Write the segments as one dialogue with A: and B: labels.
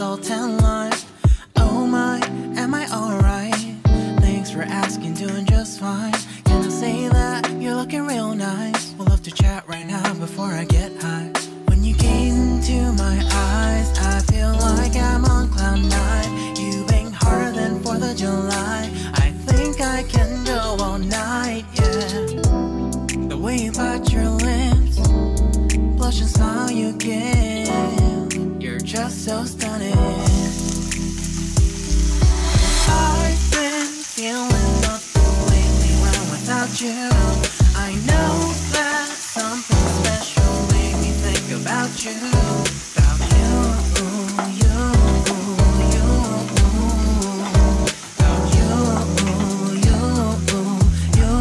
A: salt and lime. Oh my, am I alright? Thanks for asking, doing just fine. Can I say that you're looking real nice? We'll have to chat right now before I get high. When you gaze into my eyes, I feel like I'm on cloud nine. You bang harder than 4th of July. I think I can go all night, yeah. The way you bite your lips, blush and smile you give, you're just so stunning. I've been feeling nothing lately when without you. I know that something special made me think about you. About you, you, you. About you, you,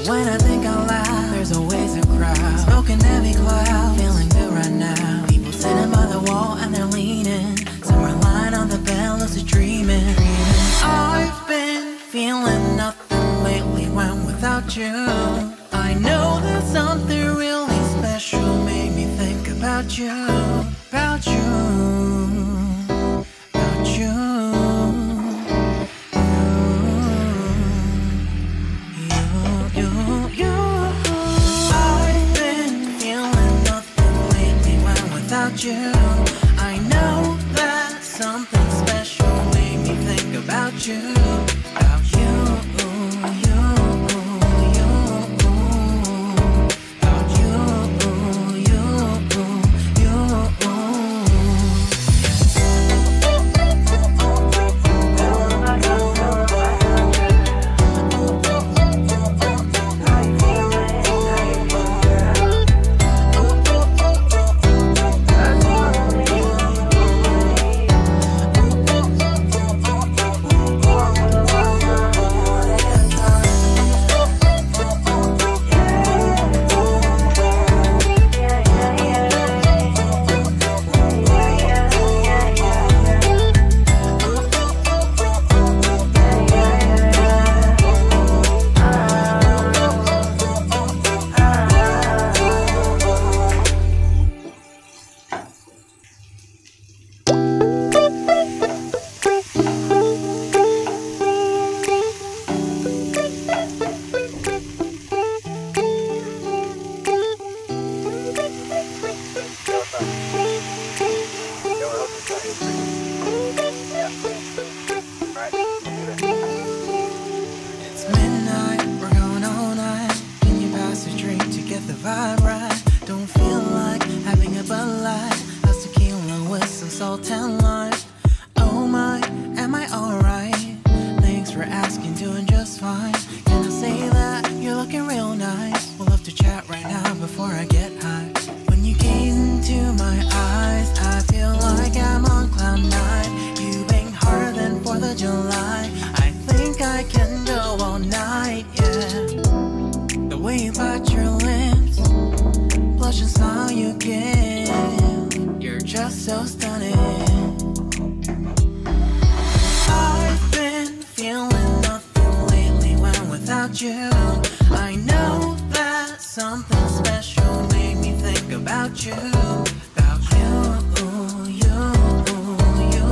A: when I think out loud, there's always a crowd smoking heavy cloud, feeling good right now. People sitting by the wall and they're leaning. Some are lying on the bed, lucid dreaming. I've been feeling nothing lately when without you. I know that something really special made me think about you. About you, about you. You. I know that something special made me think about you. About you, you, you.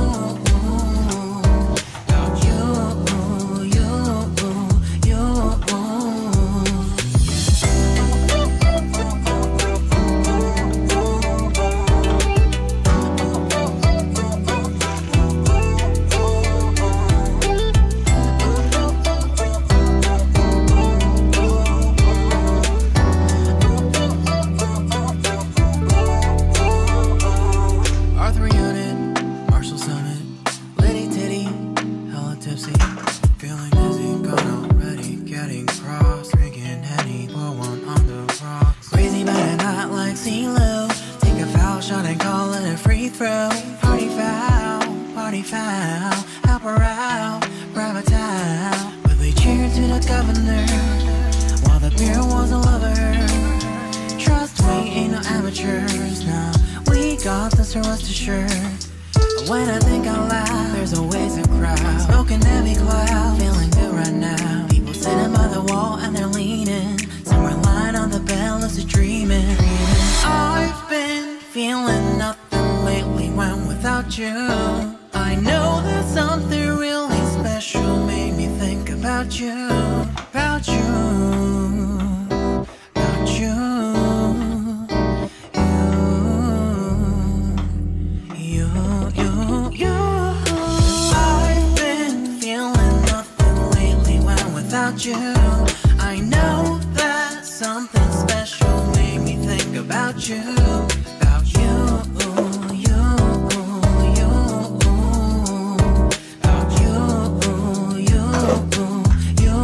A: About you, you, Feeling dizzy, gone already, getting cross. Drinking Henny, pour one on the rocks. Crazy but not like CeeLo. Take a foul shot and call it a free throw. Party foul, help her out, grab a towel. But we cheered to the governor, while the beer was a lover. Trust we ain't no amateurs, now we got this, so rest assured. When I think out loud, there's always a crowd. Smoking heavy cloud, feeling good right now. People sitting by the wall and they're leaning. Somewhere lying on the bed, lucid dreaming. I've been feeling nothing lately when without you. I know that something really special made me think about you. About you. About you. I've been feeling nothing lately when without you. I know that something special made me think about you. About you, you, you. About you, you, you.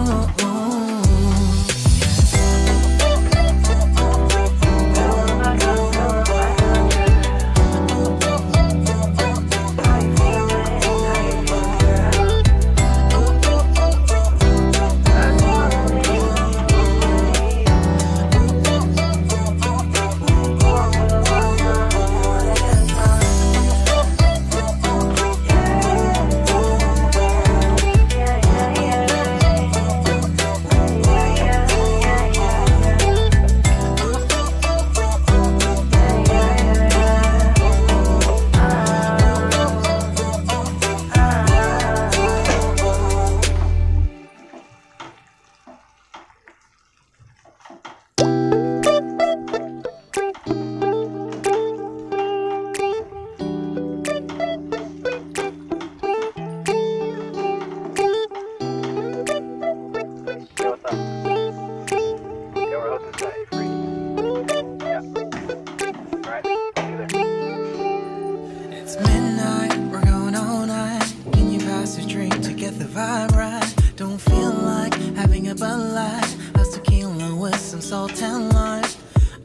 A: It's midnight, we're going all night. Can you pass a drink to get the vibe right? Don't feel like having a Bud Light. That's tequila with some salt and lime.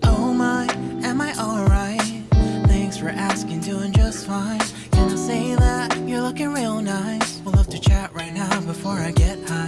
A: Oh my, am I alright? Thanks for asking, doing just fine. Can I say that you're looking real nice? We'll love to chat right now before I get high.